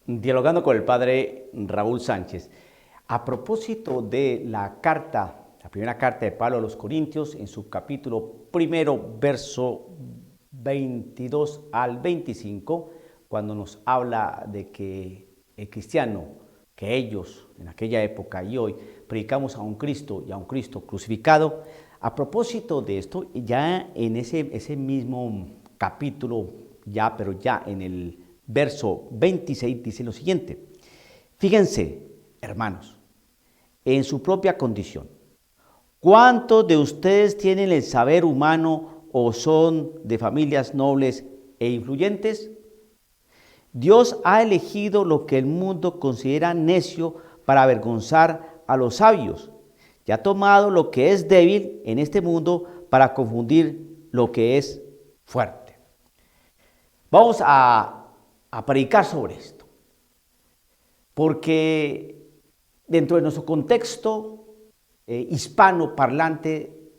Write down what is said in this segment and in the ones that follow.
Dialogando con el padre Raúl Sánchez. A propósito de la primera carta de Pablo a los Corintios, en su capítulo primero, verso 22 al 25, cuando nos habla de que el cristiano, que ellos en aquella época y hoy predicamos a un Cristo y a un Cristo crucificado. A propósito de esto, ya en ese mismo capítulo, pero ya en el verso 26 dice lo siguiente: fíjense, hermanos, en su propia condición, ¿cuántos de ustedes tienen el saber humano o son de familias nobles e influyentes? Dios ha elegido lo que el mundo considera necio para avergonzar a los sabios, y ha tomado lo que es débil en este mundo para confundir lo que es fuerte. Vamos a predicar sobre esto, porque dentro de nuestro contexto hispano parlante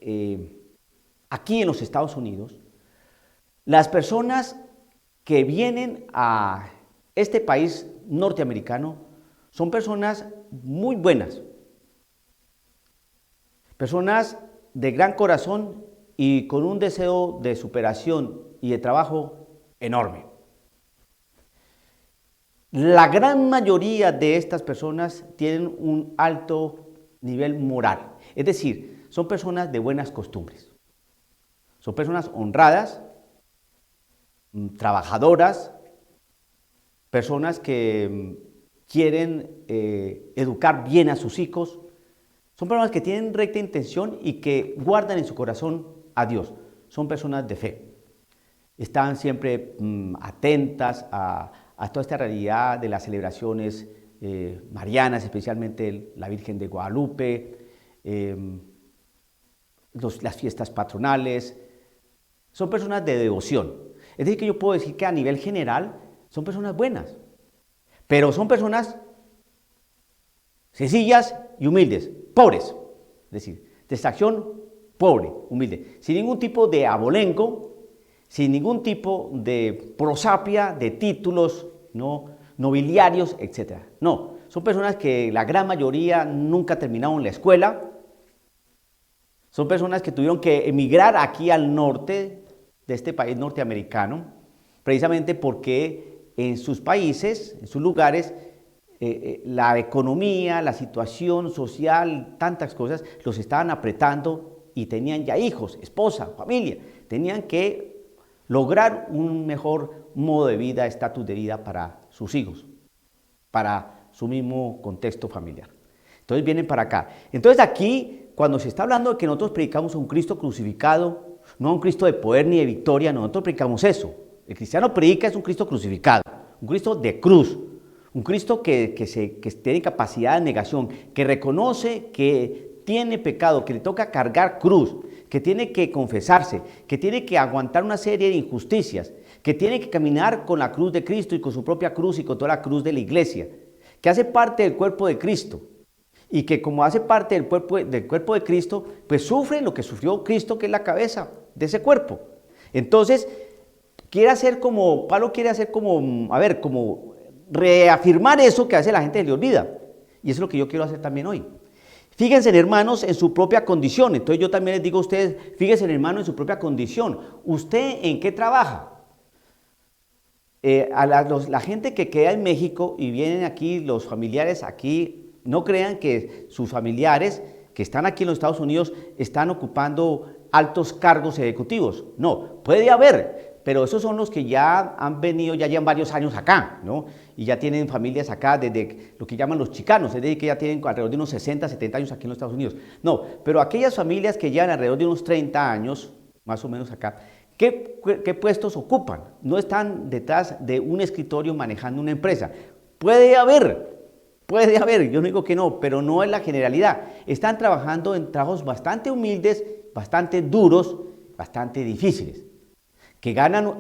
aquí en los Estados Unidos, las personas que vienen a este país norteamericano son personas muy buenas, personas de gran corazón y con un deseo de superación y de trabajo enorme. La gran mayoría de estas personas tienen un alto nivel moral, es decir, son personas de buenas costumbres, son personas honradas, trabajadoras, personas que quieren educar bien a sus hijos, son personas que tienen recta intención y que guardan en su corazón a Dios, son personas de fe, están siempre atentas a toda esta realidad de las celebraciones marianas, especialmente la Virgen de Guadalupe, las fiestas patronales. Son personas de devoción. Es decir, que yo puedo decir que a nivel general son personas buenas, pero son personas sencillas y humildes, pobres, es decir, de extracción pobre, humilde, sin ningún tipo de abolengo, sin ningún tipo de prosapia, de títulos nobiliarios, etc. No, son personas que la gran mayoría nunca terminaron la escuela, son personas que tuvieron que emigrar aquí al norte de este país norteamericano, precisamente porque en sus países, en sus lugares, la economía, la situación social, tantas cosas, los estaban apretando y tenían ya hijos, esposa, familia, tenían que lograr un mejor modo de vida, estatus de vida para sus hijos, para su mismo contexto familiar. Entonces vienen para acá. Entonces aquí, cuando se está hablando de que nosotros predicamos a un Cristo crucificado, no a un Cristo de poder ni de victoria, nosotros predicamos eso. El cristiano predica es un Cristo crucificado, un Cristo de cruz, un Cristo que tiene capacidad de negación, que reconoce que tiene pecado, que le toca cargar cruz, que tiene que confesarse, que tiene que aguantar una serie de injusticias, que tiene que caminar con la cruz de Cristo y con su propia cruz y con toda la cruz de la iglesia, que hace parte del cuerpo de Cristo y que como hace parte del cuerpo de Cristo, pues sufre lo que sufrió Cristo, que es la cabeza de ese cuerpo. Entonces, Pablo quiere hacer como reafirmar eso que a veces la gente se le olvida. Y eso es lo que yo quiero hacer también hoy. Fíjense, hermanos, en su propia condición. Entonces yo también les digo a ustedes, fíjense, hermano, en su propia condición. ¿Usted en qué trabaja? La gente que queda en México y vienen aquí, los familiares aquí, no crean que sus familiares que están aquí en los Estados Unidos están ocupando altos cargos ejecutivos. No, puede haber, pero esos son los que ya han venido, ya llevan varios años acá, ¿no? Y ya tienen familias acá desde lo que llaman los chicanos, es decir, que ya tienen alrededor de unos 60, 70 años aquí en los Estados Unidos. No, pero aquellas familias que llevan alrededor de unos 30 años, más o menos acá, ¿qué puestos ocupan? No están detrás de un escritorio manejando una empresa. Puede haber, yo no digo que no, pero no es la generalidad. Están trabajando en trabajos bastante humildes, bastante duros, bastante difíciles,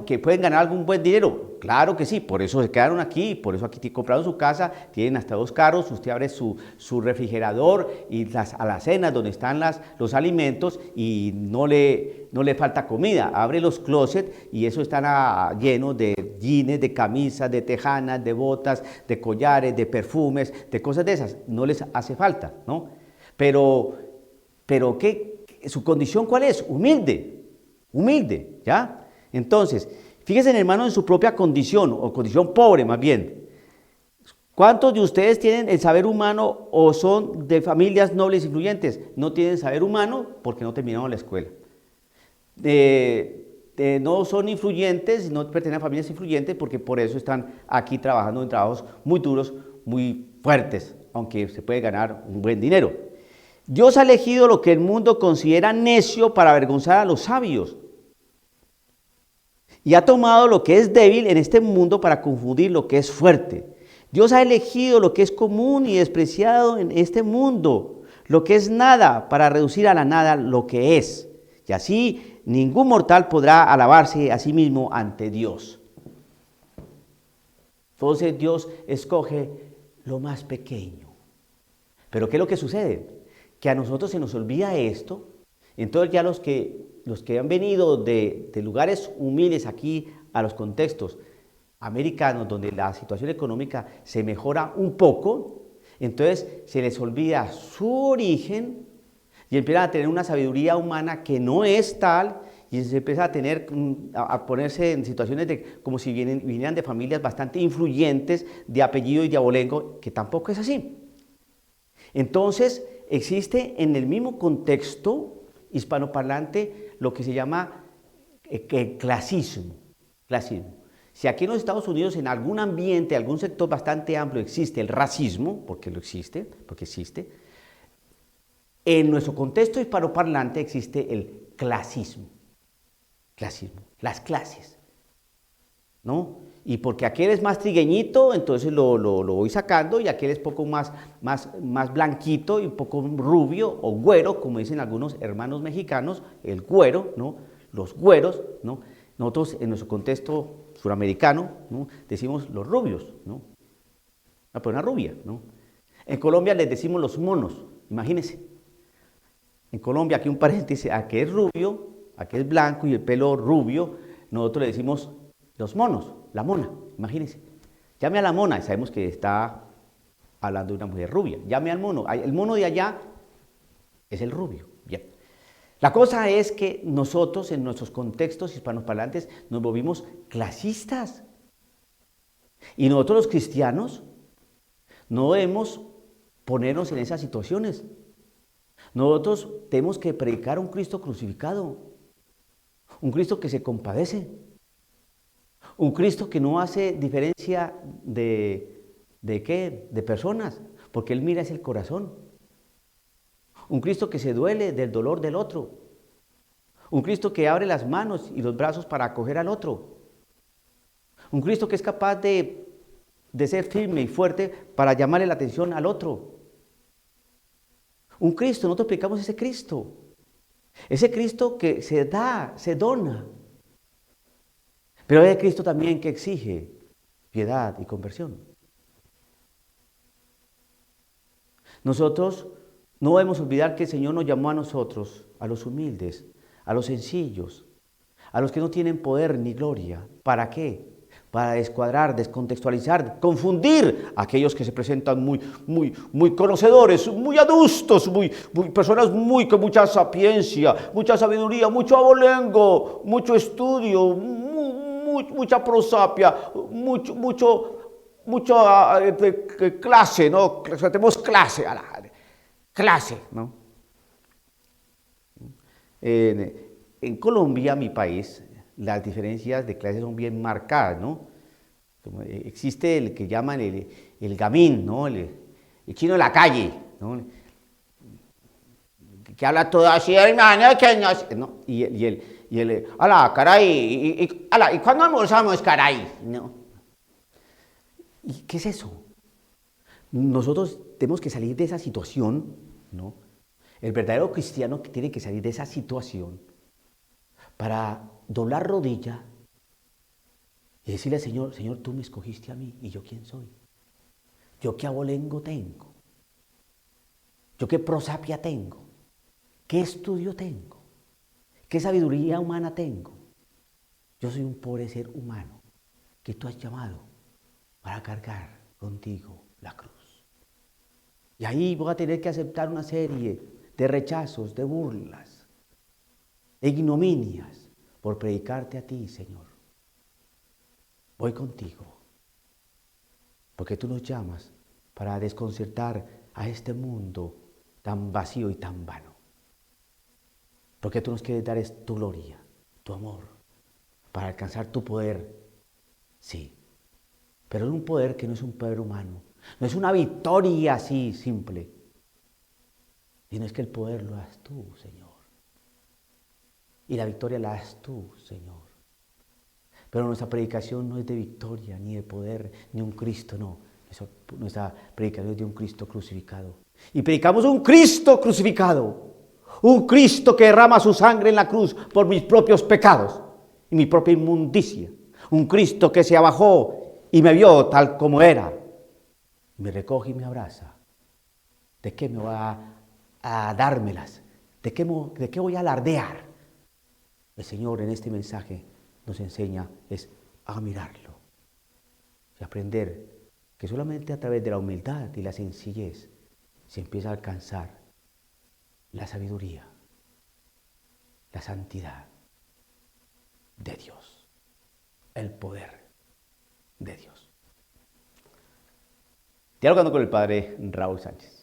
que pueden ganar algún buen dinero. Claro que sí, por eso se quedaron aquí, por eso aquí compraron su casa, tienen hasta 2 carros, usted abre su refrigerador y las alacenas donde están los alimentos y no le falta comida. Abre los closets y eso está lleno de jeans, de camisas, de tejanas, de botas, de collares, de perfumes, de cosas de esas. No les hace falta, ¿no? Pero ¿qué? ¿Su condición cuál es? Humilde, ¿ya? Entonces, fíjense, hermano, en su propia condición, o condición pobre más bien. ¿Cuántos de ustedes tienen el saber humano o son de familias nobles e influyentes? No tienen saber humano porque no terminaron la escuela. No son influyentes, no pertenecen a familias influyentes porque por eso están aquí trabajando en trabajos muy duros, muy fuertes, aunque se puede ganar un buen dinero. Dios ha elegido lo que el mundo considera necio para avergonzar a los sabios. Y ha tomado lo que es débil en este mundo para confundir lo que es fuerte. Dios ha elegido lo que es común y despreciado en este mundo, lo que es nada, para reducir a la nada lo que es. Y así ningún mortal podrá alabarse a sí mismo ante Dios. Entonces Dios escoge lo más pequeño. Pero ¿qué es lo que sucede? Que a nosotros se nos olvida esto. Entonces ya los que han venido de lugares humildes aquí a los contextos americanos donde la situación económica se mejora un poco, entonces se les olvida su origen y empiezan a tener una sabiduría humana que no es tal y se empieza a ponerse en situaciones como si vinieran de familias bastante influyentes, de apellido y de abolengo, que tampoco es así. Entonces existe en el mismo contexto hispanoparlante lo que se llama clasismo. Si aquí en los Estados Unidos, en algún ambiente, algún sector bastante amplio existe el racismo, porque existe, en nuestro contexto hispanoparlante existe el clasismo, las clases, ¿no? Y porque aquel es más trigueñito, entonces lo voy sacando, y aquel es poco más blanquito y un poco rubio o güero, como dicen algunos hermanos mexicanos, el güero, ¿no? Los güeros, ¿no? Nosotros en nuestro contexto suramericano, ¿no? Decimos los rubios, ¿no? Una rubia, ¿no? En Colombia les decimos los monos, imagínense. En Colombia, aquí un paréntesis, a que es rubio, a que es blanco y el pelo rubio, nosotros le decimos los monos, la mona, imagínense. Llame a la mona, sabemos que está hablando de una mujer rubia. Llame al mono, el mono de allá es el rubio. Bien. La cosa es que nosotros en nuestros contextos hispanoparlantes nos volvimos clasistas. Y nosotros los cristianos no debemos ponernos en esas situaciones. Nosotros tenemos que predicar un Cristo crucificado, un Cristo que se compadece, un Cristo que no hace diferencia de personas, porque Él mira es el corazón. Un Cristo que se duele del dolor del otro. Un Cristo que abre las manos y los brazos para acoger al otro. Un Cristo que es capaz de ser firme y fuerte para llamarle la atención al otro. Un Cristo, nosotros predicamos ese Cristo. Ese Cristo que se da, se dona. Pero hay Cristo también que exige piedad y conversión. Nosotros no debemos olvidar que el Señor nos llamó a nosotros, a los humildes, a los sencillos, a los que no tienen poder ni gloria. ¿Para qué? Para descuadrar, descontextualizar, confundir a aquellos que se presentan muy conocedores, muy adustos, personas con mucha sapiencia, mucha sabiduría, mucho abolengo, mucho estudio, mucha prosapia, mucho clase, ¿no? Tenemos clase, ¿no? En Colombia, mi país, las diferencias de clases son bien marcadas, ¿no? Existe el que llaman el gamín, ¿no? El chino de la calle, ¿no? Que habla todo así, hermano, que no, y el, ala, caray, ¿y cuándo almorzamos, caray? No. ¿Y qué es eso? Nosotros tenemos que salir de esa situación, ¿no? El verdadero cristiano tiene que salir de esa situación para doblar rodilla Y decirle al Señor, Señor, tú me escogiste a mí, ¿y yo quién soy? ¿Yo qué abolengo tengo? ¿Yo qué prosapia tengo? ¿Qué estudio tengo? ¿Qué sabiduría humana tengo? Yo soy un pobre ser humano que tú has llamado para cargar contigo la cruz. Y ahí voy a tener que aceptar una serie de rechazos, de burlas, de ignominias por predicarte a ti, Señor. Voy contigo, porque tú nos llamas para desconcertar a este mundo tan vacío y tan vano. Porque tú nos quieres dar es tu gloria, tu amor, para alcanzar tu poder, sí. Pero es un poder que no es un poder humano, no es una victoria así simple, sino es que el poder lo das tú, Señor. Y la victoria la das tú, Señor. Pero nuestra predicación no es de victoria, ni de poder, ni un Cristo, no. Nuestra predicación es de un Cristo crucificado. Y predicamos un Cristo crucificado. Un Cristo que derrama su sangre en la cruz por mis propios pecados y mi propia inmundicia. Un Cristo que se abajó y me vio tal como era. Me recoge y me abraza. ¿De qué me va a dármelas? ¿De qué voy a alardear? El Señor en este mensaje nos enseña es a mirarlo y aprender que solamente a través de la humildad y la sencillez se empieza a alcanzar la sabiduría, la santidad de Dios, el poder de Dios. Dialogando con el Padre Raúl Sánchez.